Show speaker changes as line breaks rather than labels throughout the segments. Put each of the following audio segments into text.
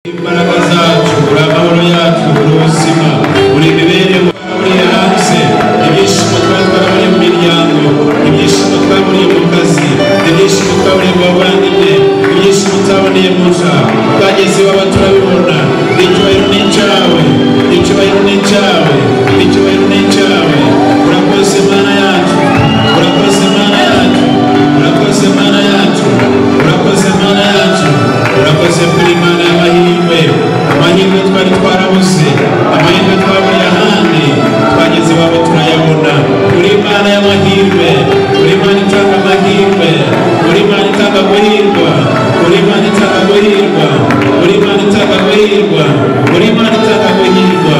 imbaraga zacu, uri amahoro yacu, uri ubuzima, uri imibereho, uri hanze, ibyishimo twaburiye mu miryango, ibyishimo twaburiye mu kazi, ibyishimo twaburiye mu bavandimwe, ibyishimo twaburiye mu nja, twageze iwawe turabibona. Icyubahiro ni icyawe, icyubahiro ni icyawe, icyubahiro ni icyawe. Urakoze Mana yacu, urakoze Mana yacu, urakoze Mana yacu, urakoze Mana yacu, urakoze kuri Mana y'amahirwe, amahirwe twari twarabuze, amahirwe twaburiye ahandi, twageze iwawe turayabona. Uri Mana y'amahirwe, uri Mana itanga amahirwe, uri Mana itanga guhirwa, uri Mana itanga guhirwa, uri Mana itanga guhirwa, uri Mana itanga guhirwa.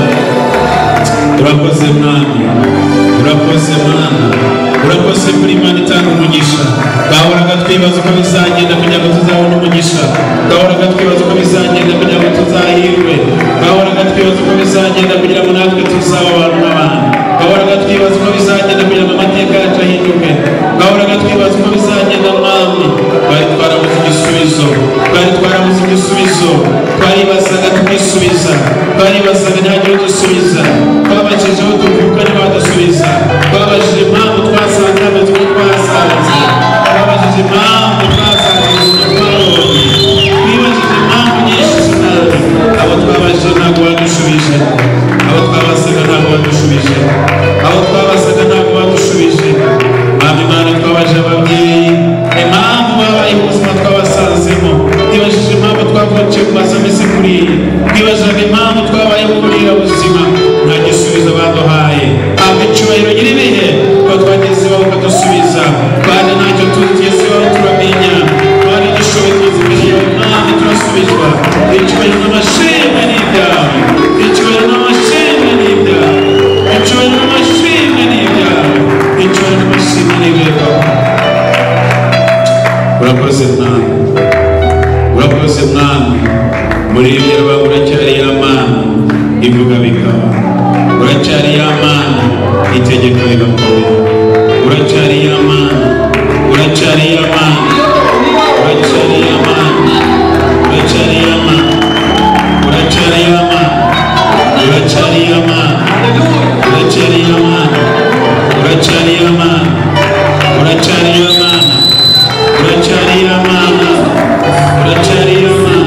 Urakoze Mwami, urakoze Mana, urakoze kuri Mana itanga umugisha. Twahoraga twibaza uko bizagenda kugira ngo tuzabone umugisha, twahoraga twibaza uko bizagenda kugira ngo tuzahirwe, twahoraga twibaza uko bizagenda kugira ngo natwe tuzaba abantu n'abandi, twahoraga twibaza uko bizagenda kugira ngo amateka yacu ahinduke, twahoraga twibaza uko bizagenda Mwami. Twari twarabuze igisubizo, twari twarabuze igisubizo, twaribazaga tukisubiza, twaribazaga ntihagire udusubiza, twabajije aho tuvuka ntibadusubiza, twabajije impamvu twasanze ameze uko twasanze, twabajije impamvu twasanze ubuzima twabonye, twibajije impamvu nyinshi cyane. Abo twabajije ntabwo badushubije, abo twabazaga ntabwo badushubije, abo twabazaga ntabwo badushubije. Mwami Mana, twabaje ababyeyi impamvu babaye ubuzima twabasanzemo, twibajije impamvu twavukiye ku mazu ameze kuriya, twibazaga impamvu twabaye kuriya buzima, nta gisubizo baduhaye. Habwa icyubahiro nyir'ibihe, kuba twageze iwawe ukadusubiza, kandi ntacyo tugeze iwawe turamenya, twari dushoboye tuzi imbere yawe Mwami turasubizwa. Icyubahiro n'amashimwe ni ibyawe, icyubahiro n'amashimwe ni ibyawe, icyubahiro n'amashimwe ni ibyawe, icyubahiro n'amashimwe ni ibyawe. Urakoze Mwami, urakoze Mwami, muri ibyo rubaga uracyari ya Mana ivuga bikaba, uracyari ya Mana itegeka bigakomera, uracyari ya Mana, uracyari ya Mana, uracyari ya Mana, uracyari ya Mana, uracyari ya Mana, uracyari ya Mana, uracyari ya Mana, uracyari ya Mana, uracyari ya Mana, uracyari ya Mana, uracyari ya Mana,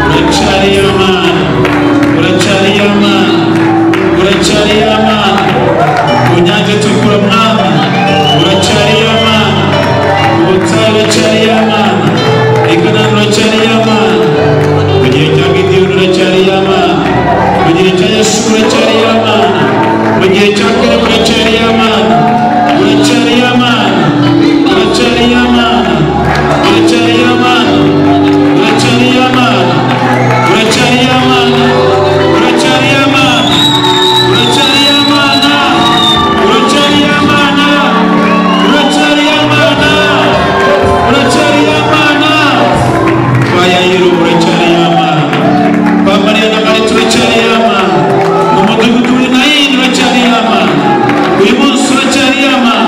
uracyari ya Mana, uracyari ya Mana, uracyari ya Mana. Ku nyanja itukura Mwami uracyari ya Mana, ku butayu uracyari ya Mana, i Kanani uracyari ya Mana, mu gihe cya Gideyoni uracyari ya Mana, mu gihe cya Yesu uracyari ya Mana, mu gihe cya Kalebu uracyari ya Mana, uracyari ya Mana, uracyari ya Mana, uracyari ya Mana, uracyari ya Mana, uracyari ya Mana, uracyari ya Mana, uracyari ya Mana, uracyari ya Mana, uracyari ya Mana, uracyari ya Mana. Kwa Yairo uracyari ya Mana, kwa Mariya na Marita uracyari ya Mana, mu mudugudu uri Nayini uracyari ya Mana, uyu munsi uracyari ya Mana.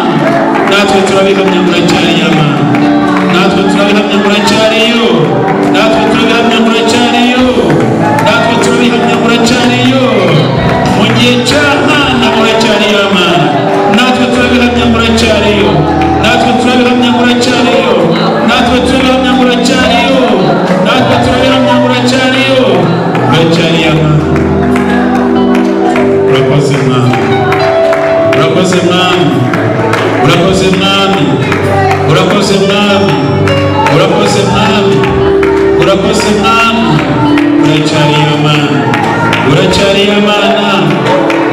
Natwe turabihamya uracyari ya Mana, natwe turabihamya uracyariyo, natwe turabihamya uracyariyo, natwe turabihamya uracyariyo. Mu gihe cya Hana uracyari ya Mana, natwe turabihamya uracyariyo, natwe turabihamya uracyariyo, natwe turabihamya uracyariyo, natwe turabihamya uracyariyo, uracyari ya Mana. Urakoze Mwami, urakoze Mwami, urakoze Mwami, urakoze Mwami, urakoze Mwami, urakoze Mwami. Uracyari ya Mana, uracyari ya Mana,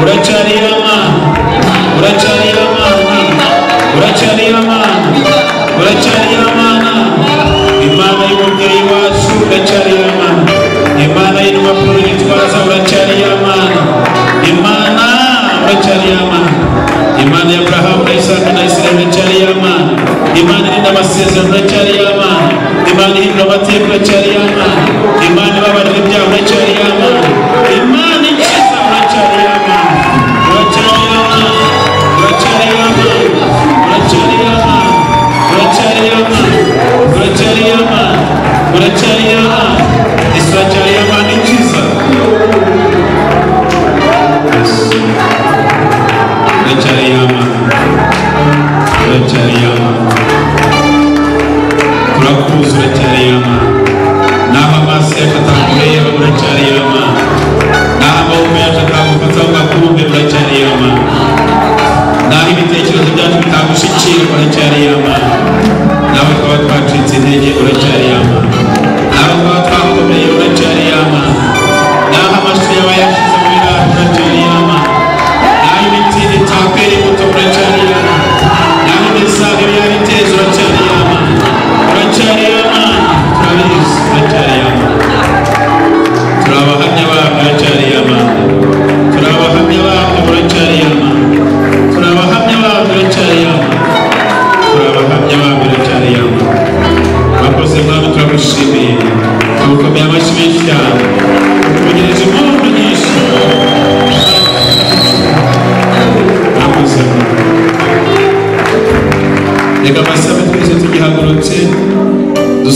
uracyari ya Mana, uracyari ya Mana, uracyari ya Mana, uracyari ya Mana. Imana y'umubyeyi wacu uracyari ya Mana, Imana y'intumapuro gitwaza uracyari ya Mana, Imana uracyari ya Mana, Imana ya Abrahamu na Isaka na Isirayeli uracyari ya Mana, Imana irinda amasezerano uracyari ya Mana, Imana ihindura amateka uracyari ya Mana, Imana ibabarira ibyaha uracyari ya Mana, Imana ikiza uracyari ya Mana, uracyari ya Mana, uracyari ya Mana, uracyari ya Mana, uracyari ya Mana, uracyari ya Mana, uracyari ya Mana.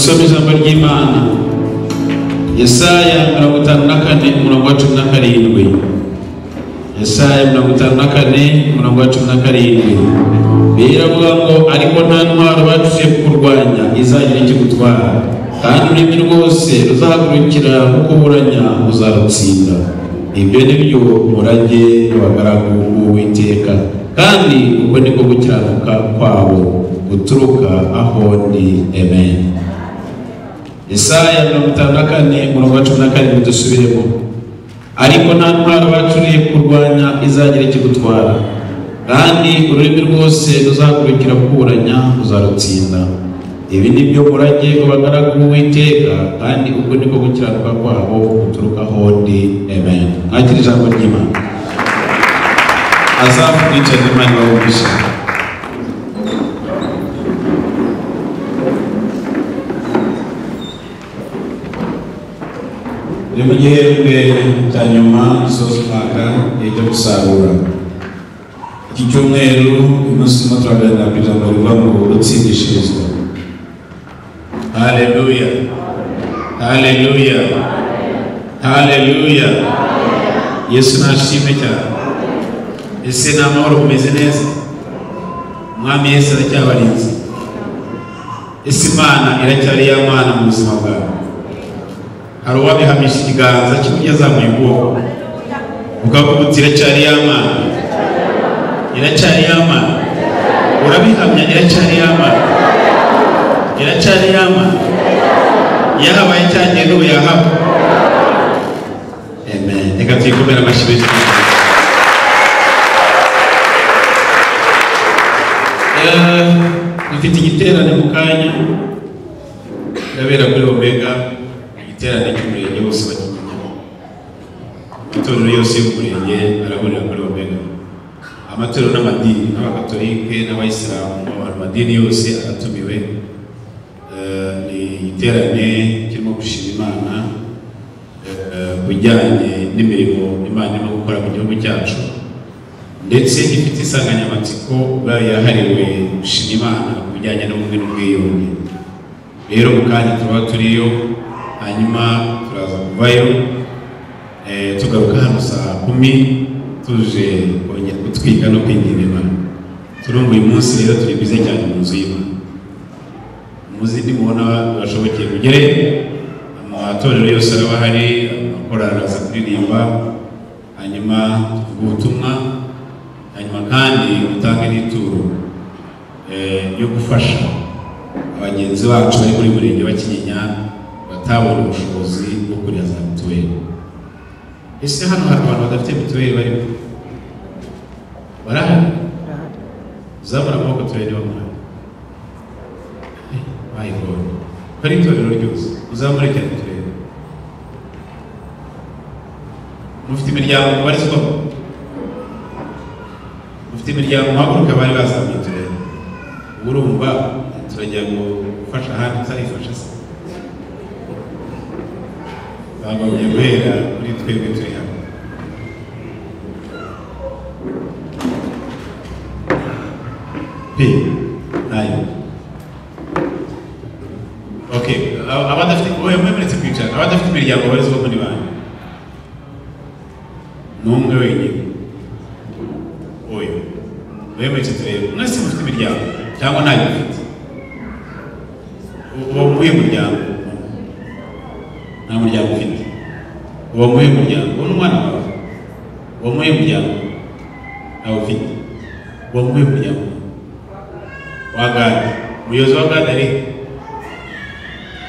dusome ijambo ry'Imana. Yesaya 54:17. Yesaya 54:17. Biravuga ngo ariko nta ntwaro bacuje kurwanya izagira icyo gutwara, kandi ururimi rwose ruzahagurukira kukuburanya uzarutsinda. Ibyo ni byo murage w'abagaragu b'Uwiteka, kandi ubwo niko gukiranuka kwabo guturuka aho ndi. Amen. Yesaya 54:17 dusubiremo. Ariko nta ntwaro bacuriye kurwanya izagira icyo gutwara, kandi ururimi rwose ruzahagurukira kuburanya uzarutsinda. Ibi ni byo murage w'abagaragu b'Uwiteka, kandi ubwo niko gukiranuka kwabo guturuka aho ndi. Amen. Akira ijambo ry'Imana. Azavuga Imana bawumvisha. Ni mu gihembwe cya nyuma gisoza umwaka cyo gusarura. Iki cyumweru umunsi turimo turaganira ku ijambo rivuga ngo gutsindishirizwa. Haleluya, haleluya, haleluya. Yesu nashimwe cyane. Ese ni amahoro, kumeze neza? Umwami Yesu aracyabarinze. Ese Imana iracyari ya Mana mu buzima bwawe? Hari uwabihamisha ikiganza cy'uburyo azamuye ukuboko ukavuga uti iracyari ya Mana, iracyari ya Mana. Urabihamya iracyari ya Mana, iracyari ya Mana. Yahabaye cyane n'ubu yahaba. Amen. Reka tuyikomere amashyi menshi. Dufite igiterane mu kanya ndabera kuri Omega. Igiterane cy'umurenge wose wa Kinyinya, amatorero yose y'umurenge arahurira kuri Omega. Amatorero n'amadini, n'abakatolike n'abayisilamu, amadini yose aratumiwe. Ni igiterane kirimo gushima Imana bijyanye n'imirimo Imana irimo gukora mu gihugu cyacu, ndetse ifite insanganyamatsiko yahariwe gushima Imana ku bijyanye n'ubumwe n'ubwiyunge. Rero mu kanya tuba turiyo, hanyuma turaza kuvayo tugaruka hano saa 10 tuje kongera kutwiga no kwinginga Imana. Turumva uyu munsi rero turi bize cyane mu nzu y'Imana. Muzindi mubona bashobokeye kugere, amatorero yose araba hari, amakorali araza kuririmba, hanyuma tuvuga ubutumwa, hanyuma kandi dutange n'ituro yo gufasha abagenzi bacu bari muri murenge wa Kinyinya batabona ubushobozi bwo kurya za mituweli. Ese hano hari abantu badafite mituweli barimo? Barahari? Uzamura amaboko turebe niba muhari. Bayigora kari itorero ryose uzamure cyane turebe. Mufite imiryango mubarizwamo? Mufite imiryango muhaguruka bari bazamuye turebe. Urumva turajya gufasha ahandi uzayifasha se? Bagombye guhera kuri twebwe turi hano. Nayo. Okay, abadafite mwemeretse kwicara, abadafite imiryango barizwa muri bane. N'umwe wenyine. Oyo. Mwemeretse turebe. Mwese mufite imiryango cyangwa ntayo mufite? Uwo muhe muryango. Nta muryango ufite. Uwo muhe muryango. Uwo n'umwana wawe. Uwo muhe muryango. Ntawe ufite. Uwo muhe muryango. Wagadi. Umuyobozi wa gadi ari?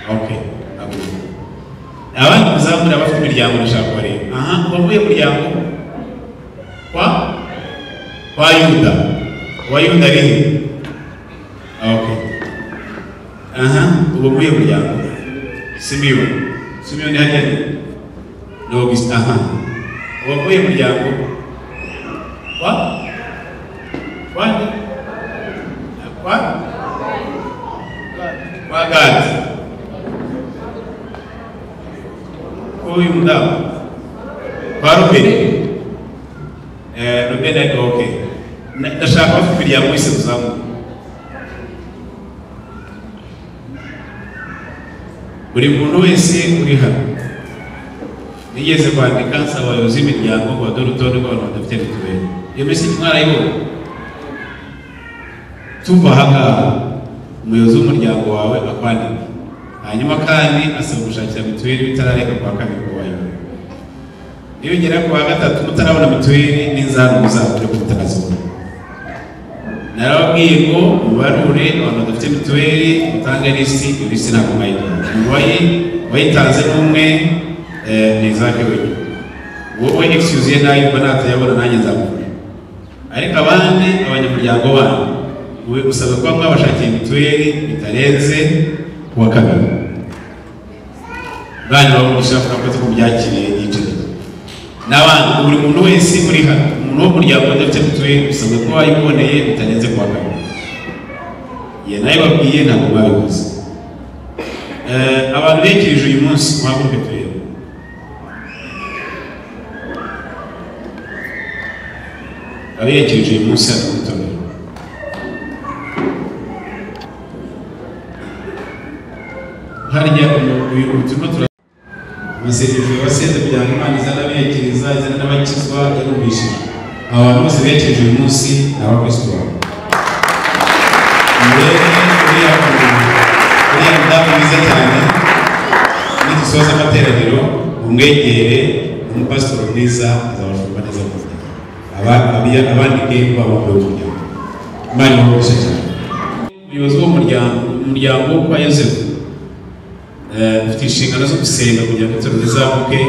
Okay. Abandi muzamura bafite imiryango nashaka bareba. Aha, uwo muhe muryango. Kwa Yuda. Wa Yuda ari? Okay. Aha, uwo muhe muryango. Simeon hajya ni? No, aha. Uwo muhe muryango. Kwa Gadi. Uyu mudamu. Kwa Rubeni. Rubeni ari okay. Ndashaka bafite imiryango wese muzamu. buri muntu wese uri hano nigeze kwandika nsaba abayobozi b'imiryango ngo badore urutonde rw'abantu badafite mituweli. Iyo message mwarayibonye? Tuva ahangaha umuyobozi w'umuryango wawe akwandika, hanyuma kandi asaba gushakira mituweli bitararenga kwa kabiri ngo wayibone. Iyo ugera ku wa gatatu mutarabona mituweli n'inzara muzabure kubitanazibona. Narababwiye ngo mubarure abantu badafite mituweli mutange lisiti, iyo lisiti ntabwo mwayibona. Wayitanze n'umwe nizake wenyine. Wowe excuse ye nayo mba natayabona nanjye nzamufasha. Ariko abandi abanyamuryango banyu we usaba kuba mwabashakiye mituweli bitarenze ku wa kabiri. Bwana bamugisha kuko kubyakiriye yicire. N'abandi buri muntu wese uri hano, umuntu wo muryango udafite mituweli usabwe kuba wayiboneye bitarenze ku wa kabiri. Ye nayo babwiye ntabwo babikoze. Abantu bekereje uyu munsi mwaguruke turebe. Abekereje uyu munsi hano mu itorero. Harya ubutumwa amasengesho yabasenze kugira ngo Imana izane abekereza, izane n'abakizwa yarumvishije. Abantu bose bekereje uyu munsi ni abakristo bawe. Uriya mudamu mwiza cyane, nidusoza amateraniro umwegere umupasitori mwiza azabashumba neza kuvuga. Abandike babakwiye umuryango. Imana imugisha cyane. Umuyobozi w'umuryango kwa Yosefu ufite inshingano zo gusenga kugira ngo itorero rizamuke,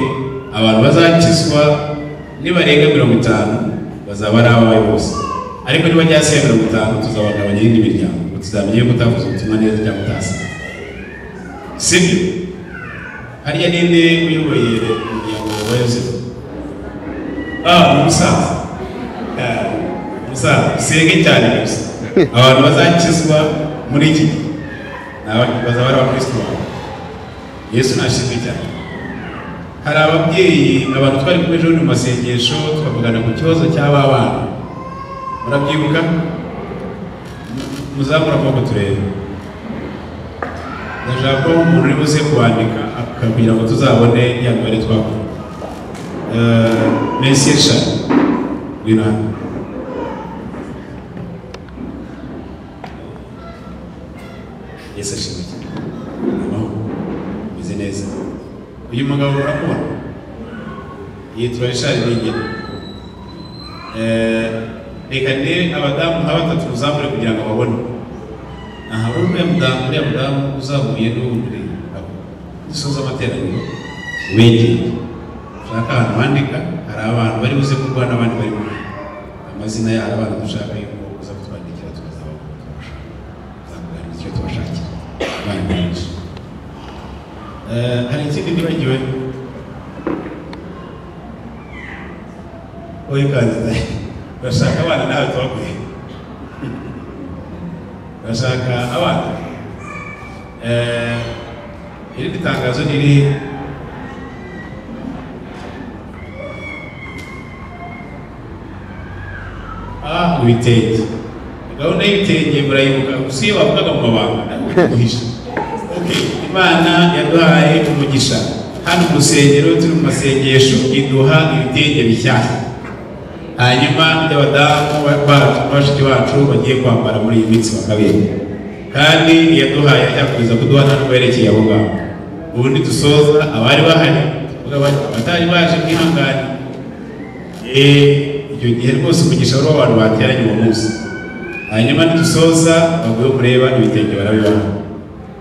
abantu bazakizwa nibarenga 50 bazaba ari abawe bose. Ariko niba ryasiye 50 tuzabagabanya iyindi miryango, tuzamenye ko utavuze ubutumwa neza cyangwa utasa. Sibyo? Hariya ninde uyoboye umuryango wa Yosefu? Umusaza. Umusaza usenge cyane gusa. Abantu bazakizwa muri iki gihe bazaba ari abakristo bawe. Yesu nashimwe cyane. Hari ababyeyi abantu twari kumwe ejo mu masengesho twavugana ku kibazo cy'aba bana. Murabyibuka? Muzamura amaboko turebe. Ndashaka ko umuntu uri buze kwandika akabwira ngo tuzabone ya mibare twakora. Monsieur Cyane. Birahari. Yesu ashimwe cyane. Neza. Uyu mugabo urakubona yitwa Ishari n'ingene. Reka ne abadamu nk'abatatu muzamure kugira ngo babone. Aha uriya mudamu uzamuye n'uwundi dusoza amateraniro wegeye. Ushaka ahantu bandika, hari abantu bari buze kurwana n'abandi bari muri amazina y'abo abantu dushaka yuko uza kutwandikira tukazabafasha. Tuzakuganira icyo tubashakira. Hari ikindi nibagiwe oye kandiza bashaka abana nawe twaguye bashaka abana iri tangazo riri ibitenge. Gahunda y'ibitenge murayibuka gusa iyo bavugaga mu mabanga guhisha. Imana yaduhaye umugisha hano mu rusengero turi mu masengesho iduha ibitenge bishyashya. Hanyuma y'abadamu bashiki bacu bagiye kwambara muri iyi minsi bakabiri. Kandi yaduhaye ajya kuduha n'uwerekeye abo ngabo. Ubundi dusoza abari bahari batari baje kwihangana. Icyo gihe rwose umugisha wari w'abantu bateranye uwo munsi. Hanyuma nidusoza bavuye kureba ibitenge barabibaha.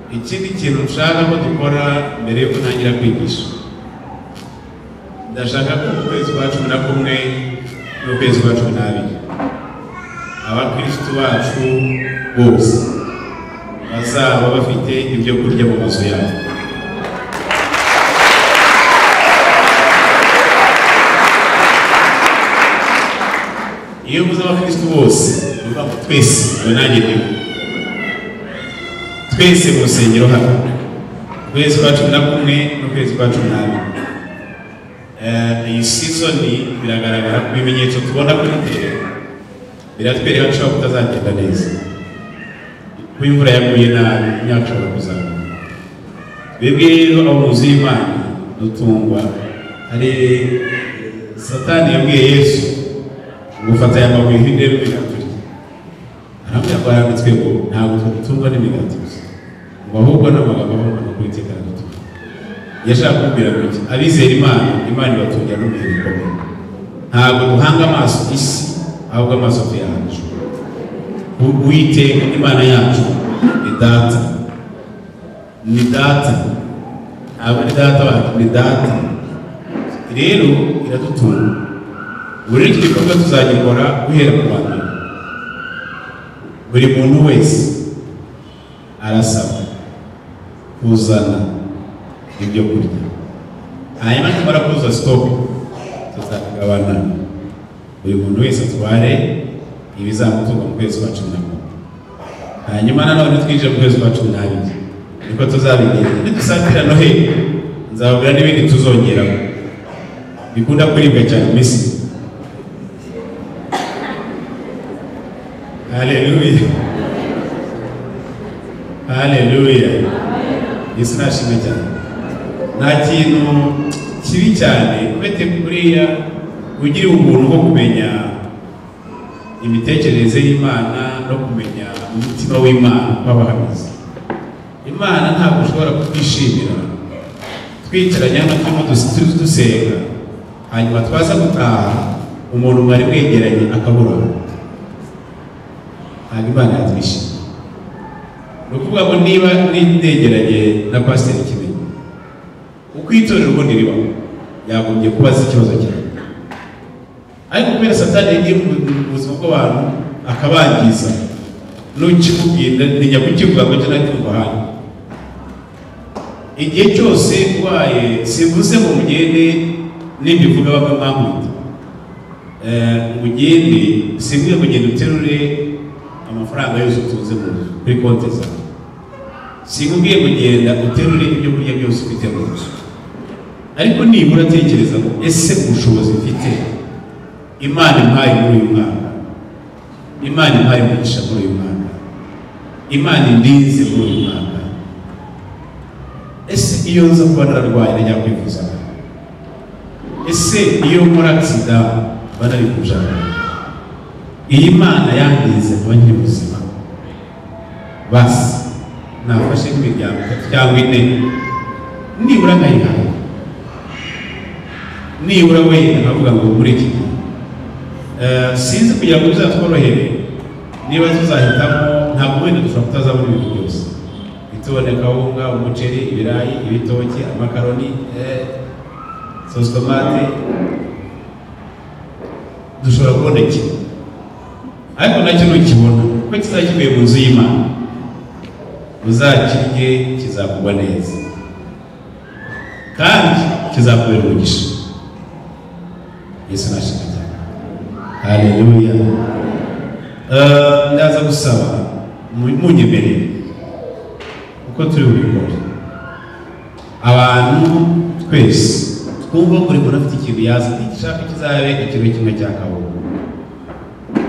Ikindi kintu nshaka ko dukora mbere yuko ntangira kwigisha, ndashaka ko mu kwezi kwa 11 n'ukwezi kwa 12 abakristo bacu bose bazaba bafite ibyo kurya mu mazu yabo. Iyo muza abakristo bose uvuga ngo twese nanjye ndiwe twese mu rusengero hano ukwezi kwa 11 n'ukwezi kwa 12. Iyi season biragaragara ku bimenyetso tubona kuri tele biratwereka ko kutazagenda neza. Ku imvura yaguye nabi imyaka ishobora kuzamuka. bebwe rero abo mu nzu y'Imana dutungwa. Hari Satani yabwiye Yesu gufata aya mabuye y'indero bigaturya, aramubwira ko yanditswe ngo ntabwo dutungwa n'imigati gusa, ngo ahubwo n'amagambo ava ku Uwiteka aradutunga. Yashaka kubwira ngo iki? Abizera Imana, Imana ibatungira n'ubihe bikomeye. Ntabwo duhanga amaso isi, ahubwo amaso tuyahanze Uwiteka. Imana yacu ni data, ni data, ntabwo ni data wacu, ni data. Rero iradutunga. Buri iki gikorwa tuzagikora guhera ku bantu. Buri muntu wese arasaba kuzana ibyo kurya, hanyuma tumara kuzuza stock tuzagabana. Buri muntu wese atware ibizamutunga mu kwezi kwa 11, hanyuma nanone twinjira mu kwezi kwa 12 niko tuzabigenza. Nidusatira Noheli nzababwira n'ibindi tuzongeraho bikunda kuribwa cyane mu isi. Haleluya, haleluya. Yesu nashimwe cyane. Nta kintu kibi cyane ubete kuriya ugira ubuntu bwo kumenya imitekerereze y'Imana no kumenya umutima w'Imana w'abahanuzi. Imana ntabwo ushobora kwishimira twicaranye hano dusenga, hanyuma twaza gutaha umuntu mwari mwegeranye akabura. Ntabwo Imana yatwishimiye. Ni ukuvuga ngo niba negeranye na Pasiteri Kimenyi, uko itorero ubundi ribaho yagombye kubaza ikibazo cyawe, ariko kubera Satani yagiye mu buzima bw'abantu akabangiza, nukimubwira ntinya kukivuga ngo cyo natumva hano. Igihe cyose ubaye sivuze ngo mugende n'imbivuga bamwamwita, mugende simwe kugenda uterure amafaranga yose utunze kuri konti zawe, sikubwiye kugenda uterure ibyo kurya byose ufite mu nzu. Ariko nibura tekereza ngo ese ubushobozi mfite Imana impaye muri uyu mwaka, Imana impaye umugisha muri uyu mwaka, Imana indinze muri uyu mwaka, ese iyo nza kuba nararwaye najya kwivuza, ese iyo muri aksida banari kujana, iyi Mana yandinze kuba nkiri muzima, basi nafashe nk'imiryango 3 cyangwa 4 nibura nkayihaye, nibura wenda nkavuga ngo muri iki sinzi kugira ngo bizatworohere. Niba tuzahitamo ntabwo wenda dushobora kutazabona ibintu byose bituboneka: kawunga, umuceri, ibirayi, ibitoki, amakaroni, sauce tomate, dushobora kubona kimwe. Ariko nacyo nukibona kuko kizakivuye mu nzu y'Imana, uzakirye kizakugwa neza kandi kizakubera umugisha. Yesu nashimwe cyane. Haleluya. Ndaza gusaba munyemerere uko turi bubikore, abantu twese twumva buri muntu afite ikintu yazi. Nigishaka kizabe ikiro kimwe cya kawunga,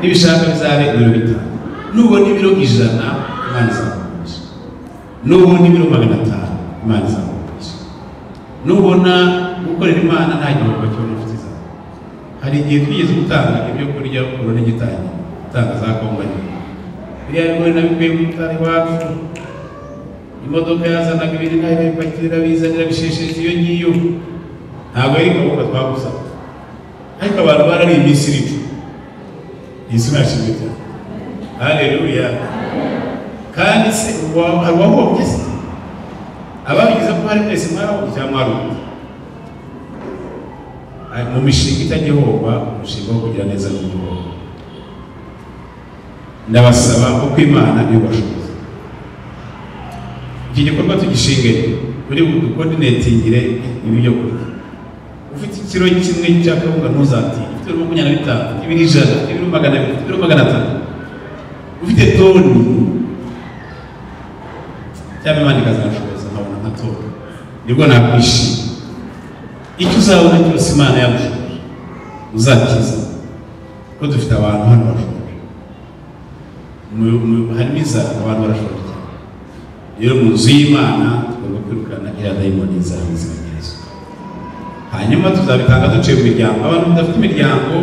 nibishaka bizabe ibiro 5. Nubona ibiro 100 Imana izakugurisha, nubona ibiro 500 Imana izakugurisha. Nubona gukorera Imana nta gihombo cy'umuntu ufite. Hari igihe twigeze gutanga ibyo kurya urone gitanye gutanga za kompani, biriya bigori nabikuye mu mutari wacu, imodoka yazanaga ibintu nayo bipakira bizanira bishesheje iyo ngiyo, ntabwo ari kawunga twagusaba. Ariko abantu barari iminsi iricu. Yesu nashimwe cyane. Haleluya. Kandi se hari uwahombye se? Ababigize ko hari mwese mwarahombye cyangwa mwarundi? Mu mishinga itagihomba, umushinga wo kugira neza n'igihombo. Ndabasaba uko Imana ibashoboza. Iki gikorwa tugishinge muri coordinatingire ibyo kurya. Ufite ikiro kimwe cya kawunga ntuzati, ufite 25, 200, 200, 500. Ufite toni cyangwa Imana ikazashoboza nkabona nka toni, nibwo nakwishima. Icyo uzabona cyose Imana yagushoboje uzakiza, ko dufite abantu hano bashoboje. Harimo inzara, abantu barashoboje. Rero mu nzu y'Imana tugomba kwirukana iriya dayimoni izabizima neza. Hanyuma tuzabitanga duciye mu miryango. Abantu badafite imiryango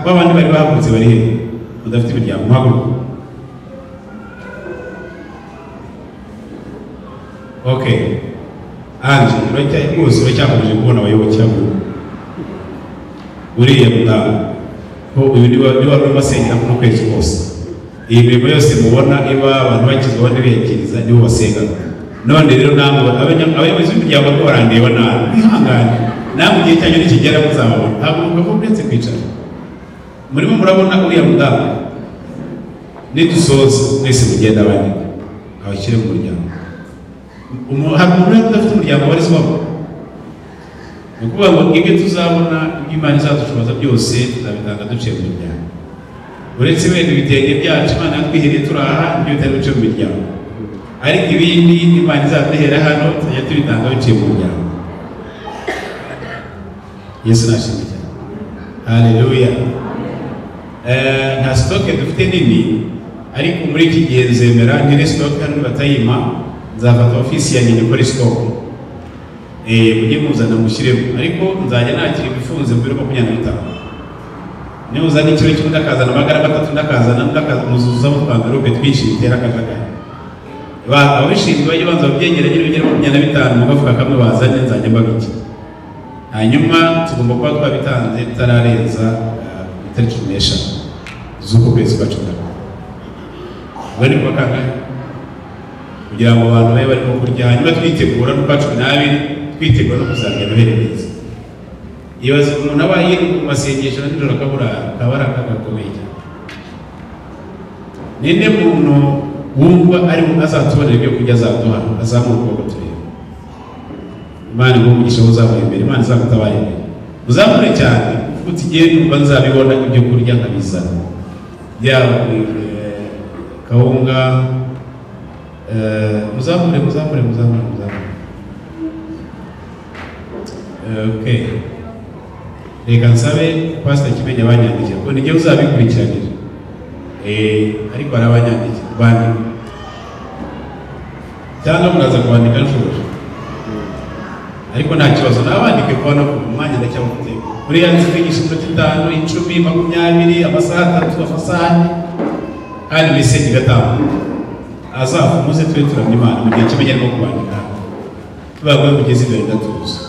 babandi bari bahagurutse bari he badafite imiryango muhaguruka. Okay, Anjyana rwose uracyakomeje kubona abayoboke abo uriya mudamu ko uyu ni wari basengera kuno kwezi kose. Iyi mirimo yose mubona iba abantu bakizwa abandi biyakiriza nibo basenga. None rero namwe abayobozi b'imiryango bo barandeba nabi bihangane namwe igihe cyanyu nikigera muzababona ntabwo mugomba uretse kwicara. Murimo murabona uriya mudamu nidusoza mwese mugenda bandika abashyire mu muryango. Hari umuntu udafite umuryango warizwamo. Ni ukuvuga ngo ibyo tuzabona Imana izadushoboza byose tuzabitanga duciye mu miryango. Uretse wenda ibitenge byacu Imana yatwihereye turaha ibyo bitari duciye mu miryango, ariko ibindi Imana izaduhera hano tuzajya tubitanga biciye mu muryango. Yesu nashimye cyane. Haleluya. Nta sitoke dufite nini, ariko muri iki gihe nzemera ngire sitoke hano batayima, nzafata ofisi ya nyine kuri sitoke mujye muzana mushyiremo, ariko nzajya nakira ibifunze muri 25. Niba uzana ikiro kimwe ndakazana amagara 3 ndakazana muzuza mu twangarupe twinshi bitera akajagari. Ababishinzwe bajye banza babyegeranye n'ibigera 25 mugafuka kamwe bazanye nzajya mbabiki. Hanyuma tugomba kuba twabitanze tararenza itariki 15 z'uko kwezi kwa 10. Bari kwa kangahe kugira ngo abantu babe barimo kurya, hanyuma twitegura no kwa 12 twitegura no kuzarya Noheli neza. Ibaze umuntu aba yiruka mu masengesho n'ijoro akabara kagakomeye. Ninde muntu wumva ari azatubonera ibyo kurya azaduha azamuka ukuboko tureba. Imana ngo umugisha uzabaye imbere, Imana izagutabara imbere. Uzamure cyane uti igihe numva nzabibona ibyo kurya nkabizana. Yaba kawunga muzamure. Okay. Reka nsabe Pastor Kimenya abanyandikira ko nijye uzabikurikiranira. Ariko hari abanyandikira bandika cyangwa mugaza kwandika nshobora, ariko nta kibazo nabandike kubona ko umwanya ndacyamufite. Muri yanze kwigisha 5, 10, 20 amasaha 3 afasani kandi meseji gatanu azafumuze twe turamya Imana mu gihe Kimenya arimo kubandika tubagwe kugeza imbere ndatuza.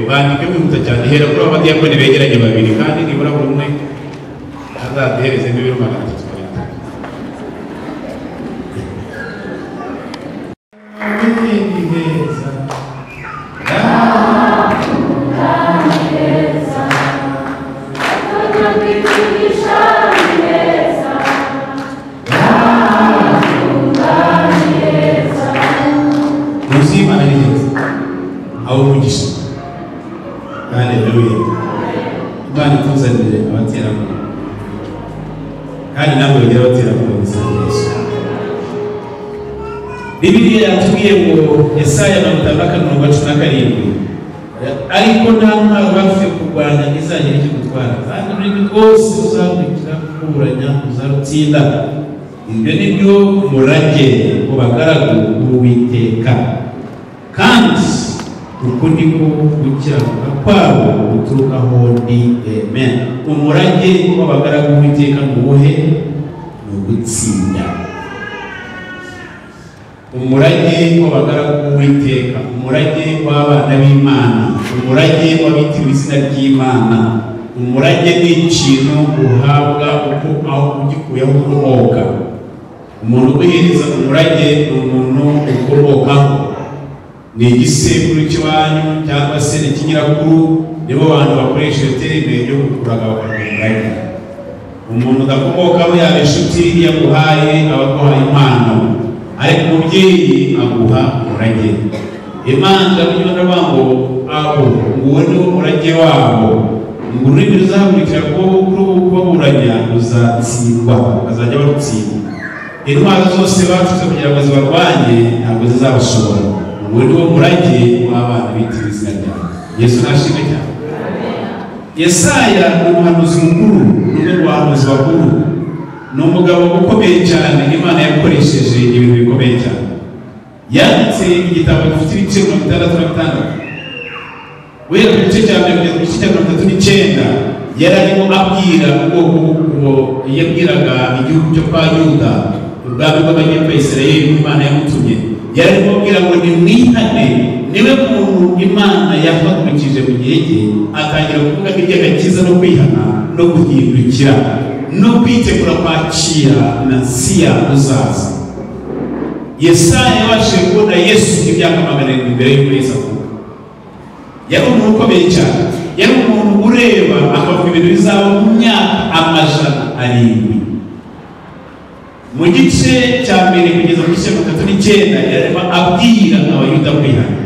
Bandike wihuta cyane hera kuri abadiyakoni begeranye babiri kandi nibura buri umwe azaduhereze n'ibiro 300. Haleluya. Imana tuzanire abateramo kandi nabo bagira abateramo Yesu. Bibiliya yatubwiye ngo Yesaya 57:17 ariko nta ntwaro bafite kurwanya izagira icyo gutwara kandi ururimi rwose uzakurikira kuburanya uzarutsinda. Ibyo ni byo murage ku bagaragu b'Uwiteka, kandi uko niko gukiranuka kwabo guturukaho ni amen. Umurage w'abagaragu b'Uwiteka ni uwuhe? Ni ugutsinda. Umurage w'abagaragu b'Uwiteka, umurage w'abana b'Imana, umurage w'abitiriwe izina ry'Imana, umurage ni ikintu uhabwa uko aho ugikuyeho ukomoka. Umuntu uguhereza umurage ni umuntu ukomokaho, ni igisekuru cy'iwanyu cyangwa se ni ikinyirakuru, nibo bantu bakoresha iyo terime yo gukuraga bakagumurage. Umuntu udakomokaho yaba inshuti yaguhaye abaguhaye impano, ariko umubyeyi aguha umurage. Imana y'umuntu ngo abo nguwo ni umurage wabo, ngo ururimi ruzakurikira kubaburanya ruzatsindwa, bazajya barutsinda. Intwaro zose bacuze kugira ngo zibarwanye ntabwo zizabashobora. Uwo ni wo murage w'abana bitiriwe izina ryawe. Yesu nashimwe cyane. Yesaya ni umuhanuzi mukuru, ni umwe mu bahanuzi bakuru. ni umugabo ukomeye cyane Imana yakoresheje ibintu bikomeye cyane. Yanditse igitabo gifite ibice 66 wera ku gice cya mbere kugeza ku gice cya 39 yari arimo abwira ubwoko yabwiraga igihugu cyo kwa Yuda ubwami bw'Abanyayisirayeli Imana yamutumye. Yari arimo abwira ngo nimwihane, niwe muntu Imana yahagurukije mu gihe cye atangira kuvuga iby'agakiza no kwihana no guhindukira no kwitegura kwakira Mesiya uzaza. Yesaya yabashije kubona Yesu imyaka 700 imbere y'uko Yesu avuka. Yari umuntu ukomeye cyane, yari umuntu ureba akavuga ibintu bizaba mu myaka 700. Mu gice cya mbere kugeza ku gice 39 yarimo abwira Abayuda kwihana.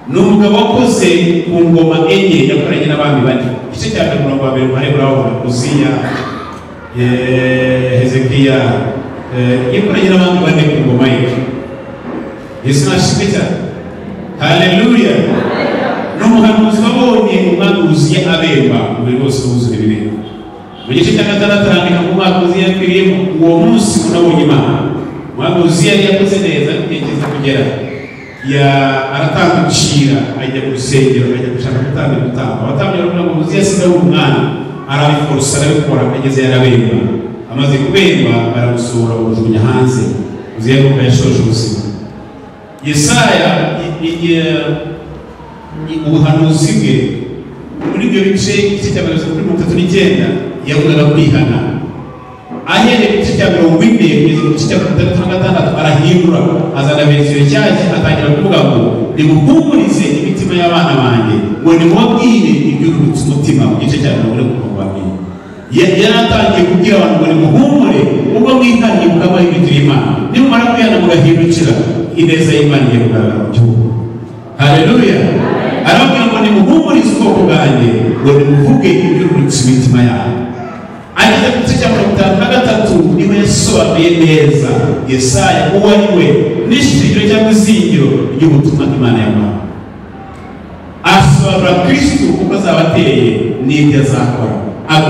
Ni umugabo wakoze ku ngoma enye yakoranye n'abami bane. Igice cya mbere umurongo wa mbere muhareburaho Uziya, Hezekiya, yakoranye n'abami bane ku ngoma ye. Yesu nashimwe cyane. Haleluya. N'umuhanuzi wabonye umwami Uziya abemba umubiri wose wuzura ibintu. Mu gice cya gatandatu handika mu mwaka Uziya yapfiriyemo, uwo munsi unabonye Imana. Umwami Uziya yakoze neza igihe kiza kugera aratandukira ajya mu rusengero ajya gushaka gutanga ibitambo. Abatambyi baravuga ngo Uziya asigaye umwana, arabikorosa arabikora ageze yarabemba. Amaze kubemba baramusohora bamujugunya hanze. Uziya nuko yashoje ubuzima. Yesaya ubuhanuzi bwe muri ibyo bice igice cya 39 yavugaga kwihana. Ahereye ku gice cya 40 kugeza ku gice cya 36 arahindura azana versiyo nshyashya atangira kuvuga ngo nimuhumurize imitima y'abana banjye, ngo nimubabwire iby'urutse umutima. Mu gice cya 40 yaratangiye kubwira abantu ngo nimuhumure ubwo mwihaniye mukabaho ibintu Imana, nimumara kwihana mugahindukira ineza y'Imana igiye kugaragara mu gihugu. Haleluya. Arababwira ngo nimuhumurize ubwoko bwanjye, ngo nimuvuge iby'urutse imitima yabo. Ageze ku gice cya 53 niho yasobanuye neza Yesaya uwo ari we n'ishingiro cyangwa izingiro ry'ubutumwa Imana yamuha. Asobanura Kristo uko azaba ateye n'ibyo azakora,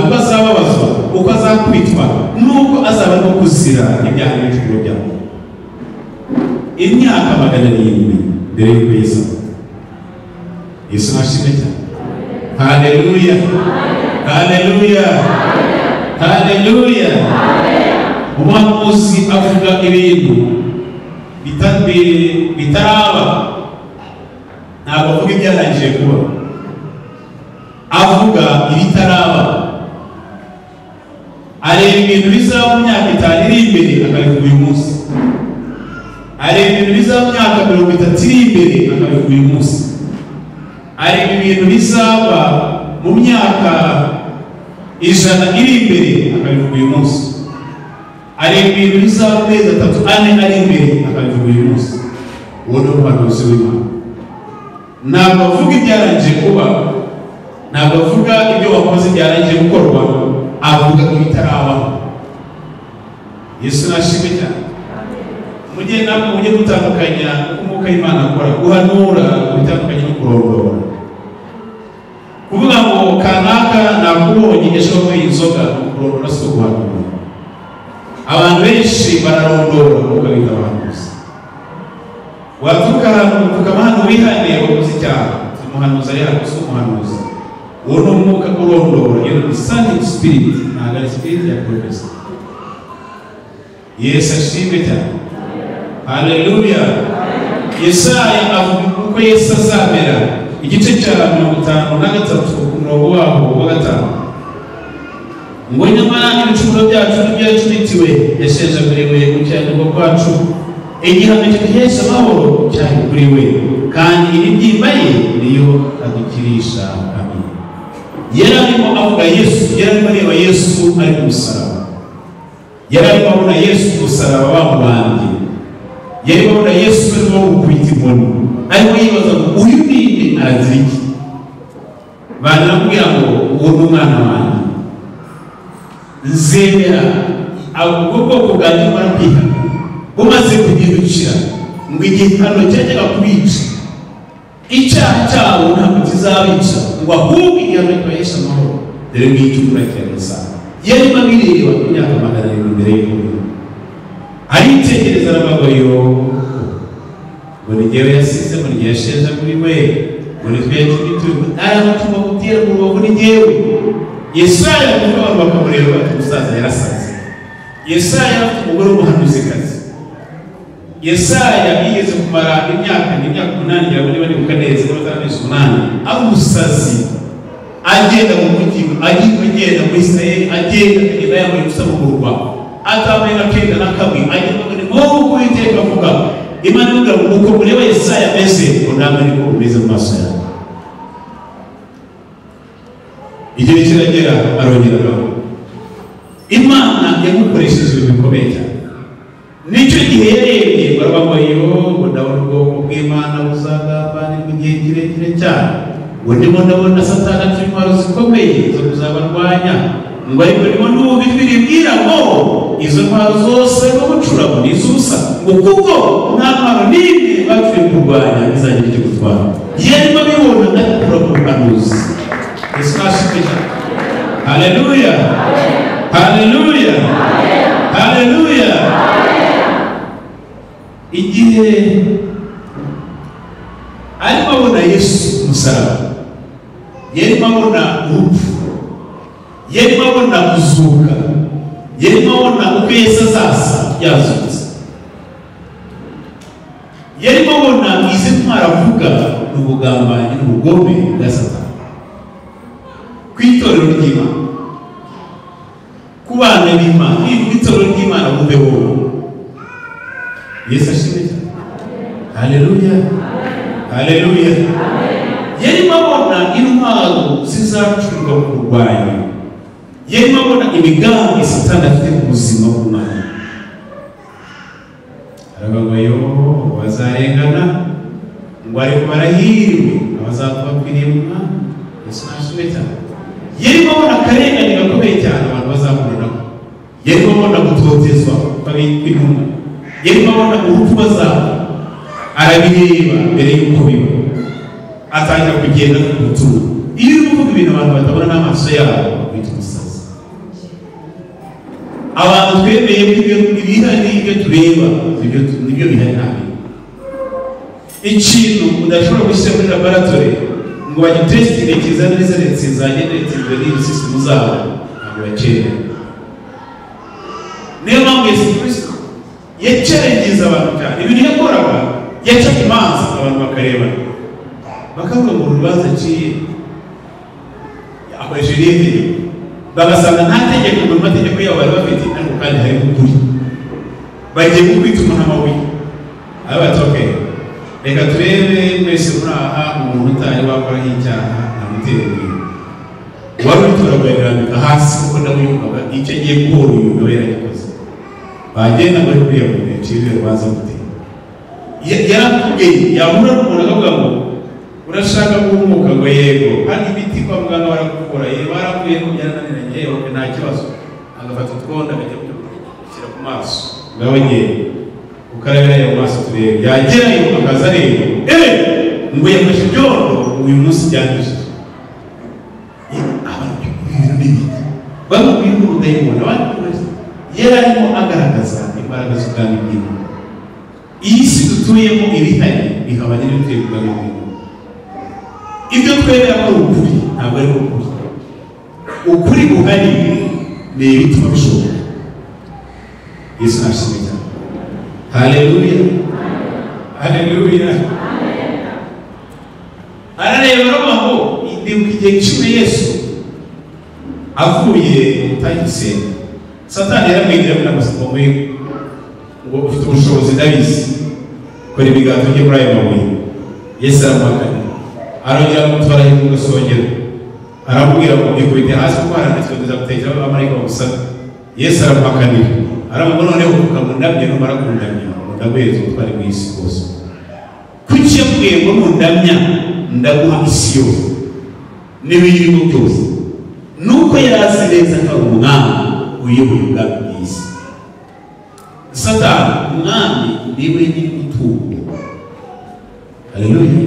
uko azababazwa, uko azakubitwa, n'uko azaba no kuzira ibyaha n'ibicumuro byabo. Imyaka 700 mbere y'uko Yesu avuka. Yesu nashimwe cyane. Haleluya. Haleluya. Haleluya. Umuhanuzi avuga ibintu bitaraba, ntabwo avuga ibyarangije kuba, avuga ibitaraba. Areba ibintu bizaba mu myaka 5 iri imbere akabivuga uyu munsi. Areba ibintu bizaba mu myaka 30 iri imbere akabivuga uyu munsi. Areba ibintu bizaba mu myaka 100 iri imbere akabivuga uyu munsi. Areba ibintu bizaba mu mezi 3-4 ari imbere akabivuga uyu munsi. Uwo ni umuhanuzi w'Imana. Ntabwo avuga ibyarangije kuba, ntabwo avuga ibyo wakoze byarangije gukorwa, avuga ibitarabaho. Yesu nashimwe cyane. Mujye namwe mujye gutandukanya uko Umwuka w'Imana akora, guhanura bitandukanye no kurondora. Kuvuga ngo kanaka nakubonye ejo wanyweye inzoga, kurondora si guhanura. Abantu benshi bararondora ukabita abahanuzi. Watuka ahantu tukamahano wihaniye wakoze icyaha, umuhanuzi ari hano si umuhanuzi. Uwo ni umwuka urondora, iyo ni discerning spirit, ntabwo ari spirit ya prophecy. Yesu ashimwe cyane. Haleluya. Yesaya avuga uko Yesu azamera. Igice cya 53 ku murongo waho wa 5. Ngo nyamara ibicumuro byacu n'ibyacumitiwe yashenjaguriwe gukiranuka kwacu, igihano kiduhesha amahoro cyari kuri we, kandi imibyimba ye niyo adukirisha. Amen. Yari arimo avuga Yesu, yari arimo areba Yesu ari ku musaraba. Yari arimo abona Yesu ku musaraba bamubambye. Yari arimo abona Yesu arimo gukubita inkoni. Arimo yibaza ngo uyu ninde arazira iki? Baramubwira ngo uwo ni umwana wanjye, nzemera ubwo bwoko bwanjye bumara kwihana. Bumaze kugindukira ngo igihano cyajyaga kubica, icyaha cyabo ntabwo kizabica, ngo ahubwo igihano kibahesha amahoro. Dore ngicyo urakira Mesiya. yari mabireba ku myaka 700 imbere y'umuntu aritegereza n'amagoyo ngo ni jyewe yasize ngo ni yashenza kuri we ngo ni twe turi arabatuma gutera mu rubavu ni jyewe. Yesaya kuva bakamureba bati umusaza yarasaze. Yesaya afite umugore w'umuhanuzikazi. Yesaya yigeze kumara imyaka 8 yawe niba nibuka neza n'abataramiza 8 ari umusazi agenda mu mujyi agenda muri Israel agenda yambaye ubusa mu murwa atambaye na kenda na kabiri agenda ngo ni ngombwa Uwiteka avuga Imana ivuga ngo uko mureba Yesaya ameze ngo namwe niko mumeze mu maso yawe. Igihe kiragera arongera agaho Imana yamukoresheje ibintu bikomeye cyane. Nicyo gihe yarebye barababayo ngo ndabona ubwoko bw'Imana buzagambana mu gihe kirekire cyane ngo ndimo ndabona Satani afite intwaro zikomeye zo kuzabarwanya ngo ariko ndimo n'ubu biribwira ngo izo ntwaro zose no gucuramo n'iz'ubusa ngo kuko nta ntwaro n'imwe bapfuye kurwanya izagira icyo gutwara. Yarimo abibona adakura ku buhanuzi. Yesu ashimwe cyane. Haleluya, haleluya, haleluya. Igihe arimo abona Yesu umusaraba, yarimo abona urupfu, yarimo abona kuzuka, yarimo abona uko Yesu azasa yazutse, yarimo abona izi ntwaro avuga n'ubugambanyi n'ubugome bwa Satani ku itorero ry'Imana, ku bana b'Imana. Niba itorero ry'Imana bumve wowe. Yesu ashimwe cyane. Haleluya, haleluya. Yarimo abona intwaro zizacurwa mu kurwanya, yarimo abona imigambi Satani afite mu buzima bw'Imana. Arababayo bazarengana ngo ariko barahiriwe abazapfa bakwiriye mu Mwami. Yesu ashimwe cyane. Yarimo abona akarengane gakomeye cyane abantu bazamuriraho, yarimo abona gutotezwa kw'intumwa, yarimo abona urupfu bazapfa. Arabireba mbere y'uko biba atangira kugenda ku buturo. Iyo uri kuvuga ibintu abantu batabona n'amaso yabo bita umusazi. Abantu twemeye ibihari ibyo tureba nibyo bihari nabi. Ikintu udashobora gushyira muri laboratoire ngo bagitesitire kizana n'izaretsi zagenewe n'iyi system zabo ntabwo bakene. Niyo mpamvu Yesu Kristo yacerengeza abantu cyane. Ibintu yakoraga yacaga imanza abantu bakareba bakavuga ngo urubanza aciye akoresheje itegeko, bagasanga nta tegeko mu mategeko yabo bari bafite ariko kandi harimo ukuri. Bagiye gukubita umuntu amabuye bati okay, reka turebe mwese muri aha umuntu utari wakoraho icyaha namutereye wari ubitoragura birambika hasi kuko ndamuyumvaga icyo agiye guhora uyu nawe yaragikoze. Bagenda bari kwiyamurira icibire urubanza gutera. Yarakubwiye yahura n'umuntu akavuga ngo urashaka guhumuka ngo yego hari imiti kwa muganga barakuvura barakwiye ko byarananiranye yewe nta kibazo, agafata utwonda akajya gushyira ku maso ngaho ngewe ukarabira ayo maso turebe yagerayo akaza rero ngo yafashe ibyondo uyu munsi byandije abantu ibintu n'ibiki bamubwiye n'ubudayimoni abandi bose yari arimo agaragaza imbaraga z'ubwami bw'Imana. Iyi si dutuyemo ibihari bihabanye n'ibiteye ubwami bw'Imana. Ibyo twemera ko ari ukuri ntabwo ari ukuri. Ukuri guhari ni ibituma bishoboka. Yesu ashimwe cyane. Haleluya, haleluya. Arareba ngo ndibuka igihe kimwe Yesu avuye utagisenga, Satani yaramwigira muri amasomo ngo ufite ubushobozi ndabizi kora ibiganza bye muri ayo mabuye. Yesu aramuhakana, arongera amutwara mu gasongero, aramubwira ngo ikubite hasi kuko haranditswe tuzagutekera abamarayika bagusaka. Yesu aramuhakanira, aramubwira noneho ukamundamye numara kundamya ndaguhereza ubutwari bw'isi bwose. Kuki yabwiye ngo nundamya ndaguha isi yose n'ibiyirimo byose? Nuko yari azi neza ko ari umwami uyoboye ubwami bw'isi. Satani umwami niwe nyir'umutungo. Haleluya.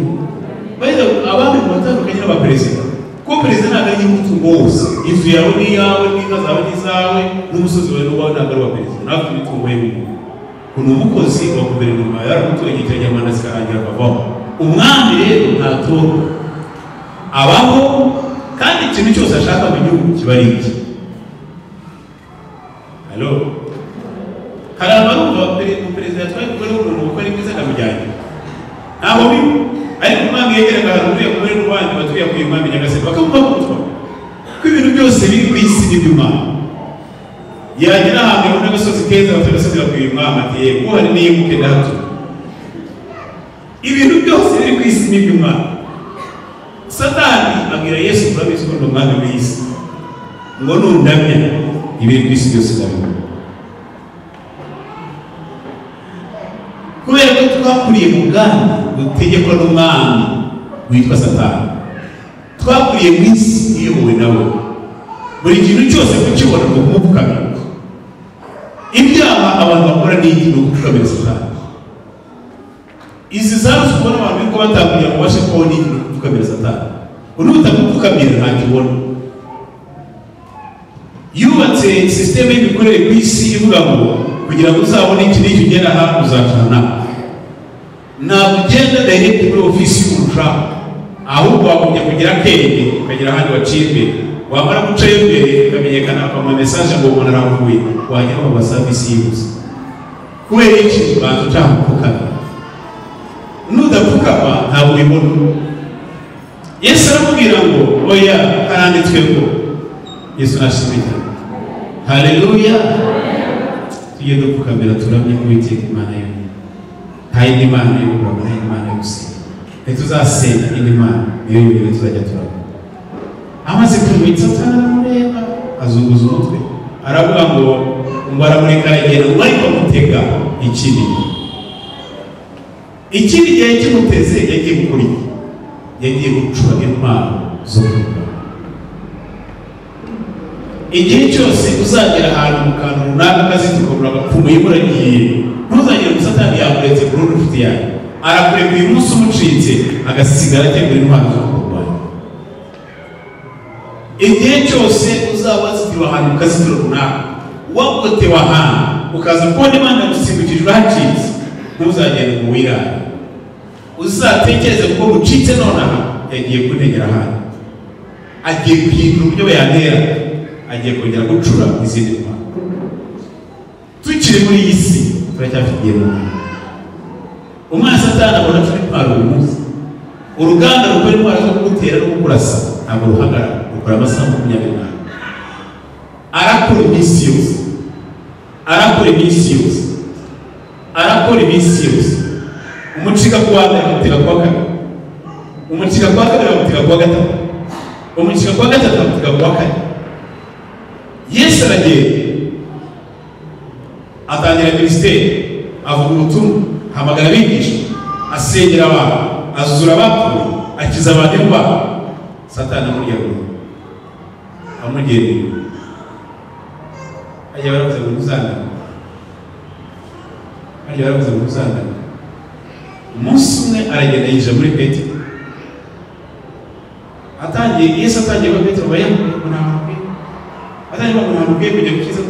Abandi batandukanye n'abaperezida, kuko perezida ntabwo ari nyir'umutungo wose, inzu yawe ni iyawe, n'inka zawe ni izawe, n'umusozi wawe n'uwawe ntabwo ari uwa perezida, nawe ufite imitungo ye w'umuntu. Ni umukozi wa guverinoma yaramutoye igitenge amanda zikarangira akavaho. Umwami rero ntatorwa, abaho kandi ikintu cyose ashaka mu gihugu kiba ari iki. Halo, hari abarumva perezida yatwaye umugore w'umuntu kuko ari mwiza akamujyanye, ntaho biba. Ariko umwami yegeraga ahantu uriya mugore n'uwandi batuye akuye umwami Nyagasani bakamuha kumutwara, ko ibintu byose biri ku isi n'iby'Imana. Yagira ahantu yabona agasozi keza batagasozi bakwiye umwami ati yego hari n'iyimuke ndahato. Ibintu byose biri ku isi n'iby'Imana. Satani abwira Yesu urabizi ko umwami w'isi ngo nundamya ibiri ku isi byose ndabibona. Kubera ko twakuriye mu bwami butegekwa n'umwami witwa Satani, twakuriye mu isi iyobowe nawe, buri kintu cyose kukibona ngo kumupfukamira. Ibyaha abantu bakora ni iki? Ni ukupfukamira Satani. Izi zarusi ubona abantu biko batakugira ngo bashe kubona iki? Ni ukupfukamira Satani. Unutamupfukamira ntakibona. Yubatse sisiteme y'imikorere ku isi ivuga ngo kugira ngo uzabone iki n'iki ugera aha uzacana. Ntabwo ugenda direct muri ofisi y'umushaka, ahubwo wagombye kugira akenge ukagira ahandi waciye imbere. Wamara gucayo imbere ukamenyekana akama message ngo umuntu aravuye, wagera mu service yose. Kubera iki? Bantu cyangwa gupfukama. Nudapfukama ntabwo ubibona. Yesu aramubwira ngo oya, haranditswe ngo, Yesu nashimwe cyane. Haleluya. Tujye dupfukamira turamye Uwiteka Imana y'ukuri. Nta yindi Mana y'ukuri, nta yindi Mana y'ubusenga. Ntituzasenga indi Mana, niyo yonyine tuzajya turabona. Amaze kumwitsa Satani aramureba, azunguza umutwe, aravuga ngo aramureka aragenda, ngo ariko amutega ikindi gihe kimuteze yagiye gukora iki? Yagiye gucura intwaro zo kurwana. Igihe cyose uzagera ahantu mu kantu runaka kazituka uragapfuma yimuragiye, ntuzagire ngo Satani yamuretse burundu ufite yayo, arakureka uyu munsi umucitse agasigara ategura intwaro zo kurwana. Igihe cyose uzaba wazitiriwe ahantu mu kazitiro runaka, wagotewe ahantu ukaza kubona Imana yagusimbukije urahacitse, ntuzagende mu wirare. Uzatekereze kuko mucitse nonaha yagiye kuntegera ahantu, agiye guhindura uburyo yantera, agiye kongera gucura izindi ntwaro. Tukiri muri iyi si turacyafitiye umwana Satani abona turi intwaro uyu munsi. Uruganda rukora intwaro zo kugutera no kukurasa ntabwo ruhagarara, rukora amasaha 24. Arakora iminsi yose, umucika ku wa mbere amutega ku wa kane, umucika ku wa kabiri amutega ku wa gatatu, umucika ku wa gatatu amutega ku wa kane. Yesu aragenda atangira minisiteri, avuga ubutumwa, ahamagara abigisha, asengera abantu, azura abapfuye, akiza abantu indwara. Satani amuryaguye, amugendeye. Ajya baravuze ngo ntuzandane. Umunsi umwe aragenda yinjira muri Petero. Yesu atangiye kwa Petero atangiye kujya gukiza.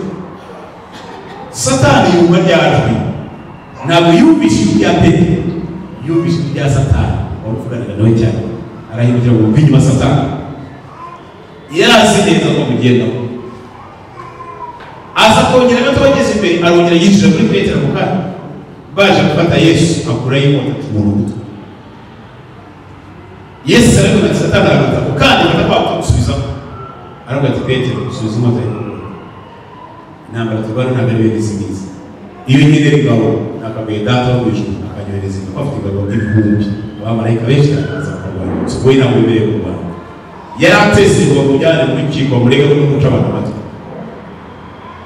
Satani yumva ryajwi, ntabwo yumvise ibya Petero, yumvise ibya Satani wavuganaga nawe cyane. Arahindukira ngo mve inyuma Satani, yazi neza ko mugendaho. Aza kongera gato bageze imbere, arongera yinjira muri Petero mu kana. Baje gufata Yesu akuraho inkota mu rubuto. Yesu arabona ati Satani aragata ku kandi batakwapfa gusubizaho. Aravuga ati Petero, usubiza inkota yawe. Intambara turwana ntabwo ari bene zimizi. Iyo nyine rigabo akabuye data wo hejuru akanyohereza ingabo, afite ingabo ibihumbi, abamarayika benshi bakaza kurwana. Ubwo ntabwo bibereye kurwana. Yari ateze ngo bamujyane mu rukiko bamurege no guca abantu amatwi.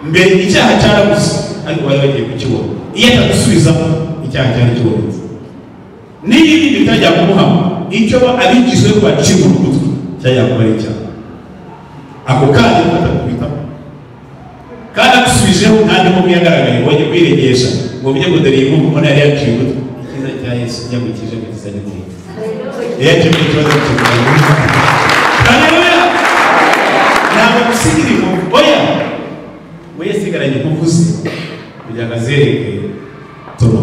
Mbere icyaha cyarabuze, ariko bari bagiye kukibona. Iyo atagusubizamo icyaha cyari kibonetse. N'ibindi bitajya kumuhama, icyo abigishwe ko bacibwa umutwe cyajya kuba ari icyaha. Ako kandi batakubitamo. Kandi agusubijeho kandi mu yagaragaye wajye kwiregesha ngo bijye gudari imvugo mbona yari yaciye umutwe. Ikiza cya Yesu cyagukije mu gisanye cyiza. Yaje mu kibazo cy'ubuzima. Haleluya. ntabwo gusigira inkovu oya we yasigaranye inkovu ze kugira ngo azereke Toma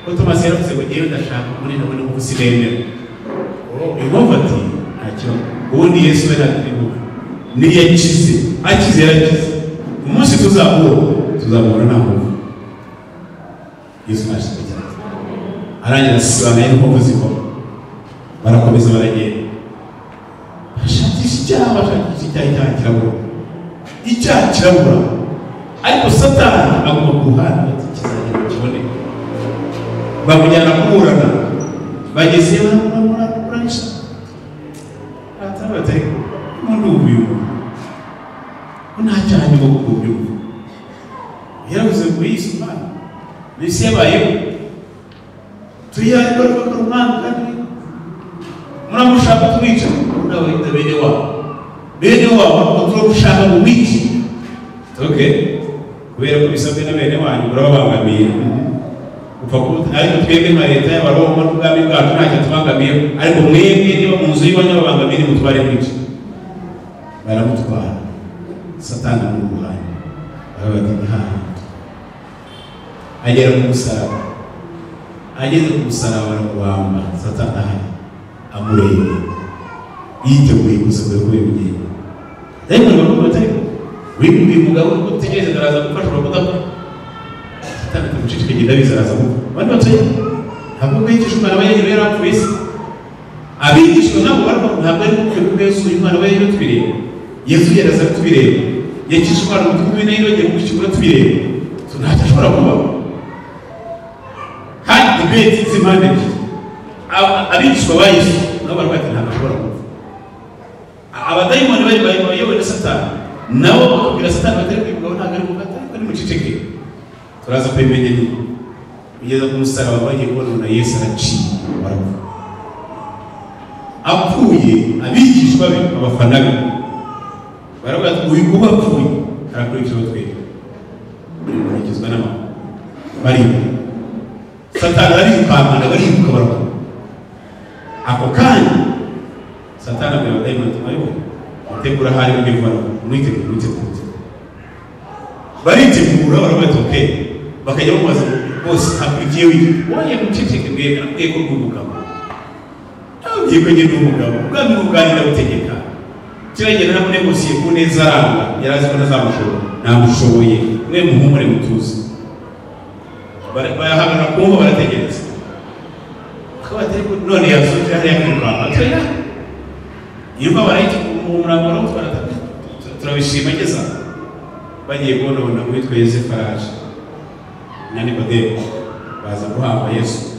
ko Toma yaravuze ngo ngewe ndashaka muri nabone inkovu sinemera inkovu ati nta kibazo ubundi Yesu we ntabwo inkovu niyo yakize akize yarakize umunsi tuzamubona nta nkovu Yesu nashimwe cyane arangira asibana y'inkovu zikoma barakomeza baragenda bashakisha icyaha kirabura ariko Satani agomba kuruhande kizagera kiboneka bamujyana kumurana bageze baramuranisha atari umuntu uyu nta cyaha nyuma kubyumva yaravuze ngo Yesu Imana bisi yabayeho tuyari bariko kurumanga kandi muramushaka tumwica nawe bene wabo turamushaka mu wiki kubera ko bisabwe na bene wanyu urababangamiye upfa ko ariko twebwe nka leta y'abaroma n'ubwami bwacu ntacyo tubangamiye ariko mwebwe niba mu nzu y'iwanyu babangamiye nimutware mwica baramutwara Satani amurwanya baravuga ati ntahandi agera ku musaraba ageze ku musaraba baramubamba Satani ahari amureba yiteguye gusabira kuri uyu mugeni ariko ntabwo batari wibwiye umugabo ko utegereze araza gufasha urakudapfa Satani atamucicika igenda biza araza gupfa abandi batoye ntabwo kwigisha umwana we yari yarapfuye se abigishwa ntabwo ntabwo ari gupfa ku Yesu uyu mwana we yari tubireba Yesu yaraza tubireba yakisha umwana mu twumwe nayo yagiye gushyikura tubireba ntacyo ashobora kubaho kandi debate z'impande ebyiri abigishwa ba Yesu nabo barwati ntabwo ashobora kuva abadayimoni bari bayobowe na Satani nabo bakubwira Satani batari kwivugaho ntabwo ari kuvuga ariko ni muciceke turaza kubimenya nyine kugeza ku musaraba bagiye kubona Yesu araciye barapfa apfuye abigishwa be abafana be baravuga ati uyu kuba apfuye arakurikira twebwe barikizwa n'amahoro baribuka Satani arirukankana baribuka barapfa ako kanya Satani abwira abadayimoni ati mwayoboye mutegura ahari mugivana mwitegura baritegura baravuga ati okay bakajya bamubaza bose hakurikiye wiki woye muceceke mbega ko rw'umugabo agiye kugenda umugabo ubwami bw'ubwanjye ndabutegeka kiragenda namunegosiye ku neza aranga yarazi ko ntazamushobora namushoboye mwe muhumure mutuze bayahagarara kumva barategereza none yasoje hariya kwirukanka turiya iyo barayiti mu murambaro turabishima ngeza bagiye kubona uwitwa Yosefu araje na Nikodemo baza guhamba Yesu